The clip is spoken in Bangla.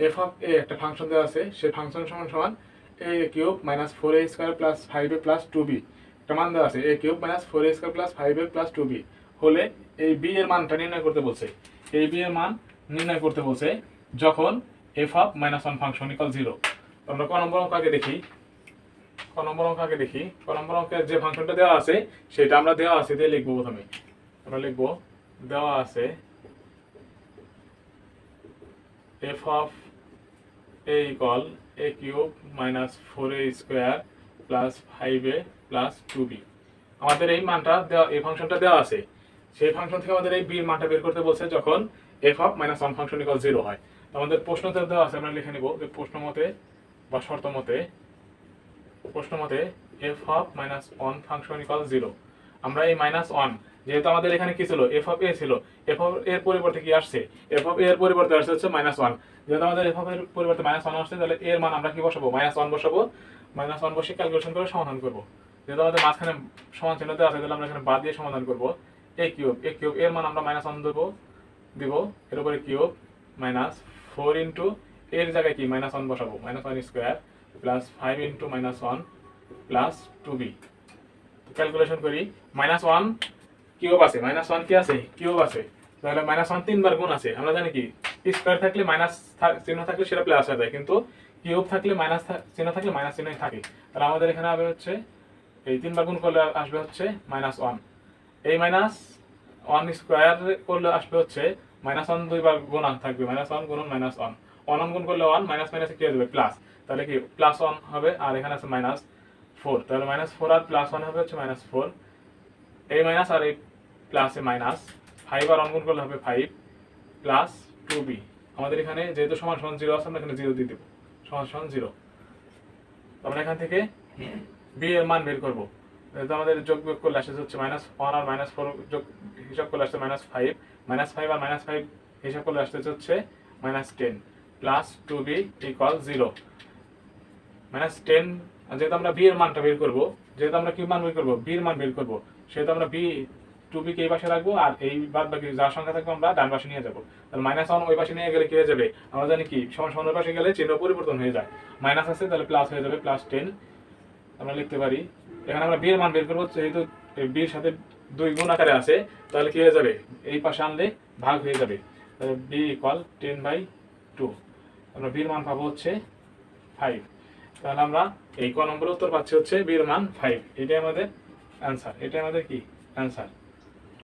এফ অফ এ একটা ফাংশন দেওয়া আছে, সেই ফাংশন সমান সমান a cube minus 4a square plus 5a plus 2b একটা মান দেওয়া আছে, a cube minus 4a square plus 5a plus 2b হলে এই বি এর মানটা নির্ণয় করতে বলছে। এই বি এর মান নির্ণয় করতে বলছে যখন F of minus one function equal 0। আমরা ক নম্বর অঙ্ক আগে দেখি। ক নম্বর অঙ্কের যে ফাংশনটা দেওয়া আছে সেটা আমরা দেওয়া আছে দিয়ে লিখবো। প্রথমে আমরা লিখবো দেওয়া আছে F of A equal A cube minus 4a square plus 5a plus 2b। আমাদের এই মানটা দেওয়া, এই ফাংশনটা দেওয়া আছে, সেই ফাংশন থেকে আমাদের এই বি মানটা বের করতে বলছে যখন F of minus one function equal 0 হয়। আমাদের প্রশ্নতে দেওয়া আছে, আমরা লিখে নিব যে প্রশ্ন মতে বা শর্ত মতে F of minus one function equal 0। আমরা এই মাইনাস ওয়ান, যেহেতু আমাদের এখানে কি ছিল, এফ অফ এ ছিল, এফ অফ এর পরিবর্তে কি আসছে, এফ অফ এর পরিবর্তে আসছে হচ্ছে মাইনাস ওয়ান। যেহেতু আমাদের এফ অফ এর পরিবর্তে মাইনাস ওয়ান আসছে, তাহলে এর মান আমরা কি বসাবো, মাইনাস ওয়ান বসাবো। মাইনাস ওয়ান বসে ক্যালকুলেশন করে সমাধান করবো। যেহেতু আমাদের মাঝখানে সমান চিহ্ন দেওয়া আছে, তাহলে আমরা এখানে বাদ দিয়ে সমাধান করবো। এ কিউব এর মান আমরা মাইনাস ওয়ান দিব, এর উপরে কিউব মাইনাস 4 ইন্টু এর জায়গায় কি মাইনাস ওয়ান বসাবো, minus one square plus 5 into minus one plus 2b। Calculation করি, মাইনাস ওয়ান কিউব আছে, মাইনাস ওয়ান কি আছে, কিউব আছে, তাহলে মাইনাস ওয়ান 3 বার গুণ আছে। আমরা জানি কি স্কোয়ার থাকলে মাইনাস চিহ্ন থাকলে সেটা প্লাস হয়ে যায়, কিন্তু কিউব থাকলে মাইনাস চিহ্ন থাকলে মাইনাস চিহ্নই থাকে। তাহলে আমাদের এখানে হবে হচ্ছে এই 3 বার গুণ করলে আসবে হচ্ছে মাইনাস ওয়ান। এই মাইনাস ওয়ান স্কোয়ার করলে আসবে হচ্ছে মাইনাস ওয়ান 2 বার গুণ থাকবে, মাইনাস ওয়ান গুণ মাইনাস ওয়ান, ওয়ান গুণ করলে ওয়ান, মাইনাস মাইনাসে কি হয়ে যাবে প্লাস, তাহলে কি প্লাস ওয়ান হবে। আর এখানে আছে মাইনাস 4, তাহলে মাইনাস 4 আর প্লাস ওয়ান হবে হচ্ছে মাইনাস 4। এই মাইনাস আর এই প্লাসে মাইনাস 5 আর ওয়ান গুণ করলে হবে 5 প্লাস 2b। আমাদের এখানে যেহেতু সমান সমান 0 আছে, আমরা এখানে 0 দিয়ে দেবো, সমান সমান 0। আমরা এখান থেকে বি এর মান বের করবো। যেহেতু আমাদের যোগ বিয়োগ করলে আসছে হচ্ছে মাইনাস ওয়ান আর মাইনাস 4 যোগ হিসাব করলে আসছে মাইনাস 5, মাইনাস 5 আর মাইনাস 5 হিসাব করলে আসছে হচ্ছে minus 10 plus 2b equal 0। Minus 10, যেহেতু আমরা বি এর মানটা বের করবো, যেহেতু আমরা কি মান বের করবো, বি এর মান বের করবো, সেহেতু আমরা বি 2b কে এই পাশে রাখবো, আর এই বাদ বাকি যার সংখ্যা থাকবে আমরা ডান পাশে নিয়ে যাবো। তাহলে মাইনাস ওয়ান ওই পাশে নিয়ে গেলে কি হয়ে যাবে, আমরা জানি কি সমান সমান পাশে গেলে চিহ্ন পরিবর্তন হয়ে যায়, মাইনাস আছে তাহলে প্লাস হয়ে যাবে, প্লাস 10 আমরা লিখতে পারি। এখানে আমরা বি এর মান বের করবো, যেহেতু বি এর সাথে 2 গুণ আকারে আছে, তাহলে কি হয়ে যাবে, এই পাশে আনলে ভাগ হয়ে যাবে, তাহলে বি ইকুয়াল 10/2। আমরা বি এর মান পাবো হচ্ছে 5। তাহলে আমরা এই ক নম্বর উত্তর পাচ্ছি হচ্ছে বি এর মান 5। এটাই আমাদের অ্যান্সার, এটাই আমাদের কি অ্যান্সার।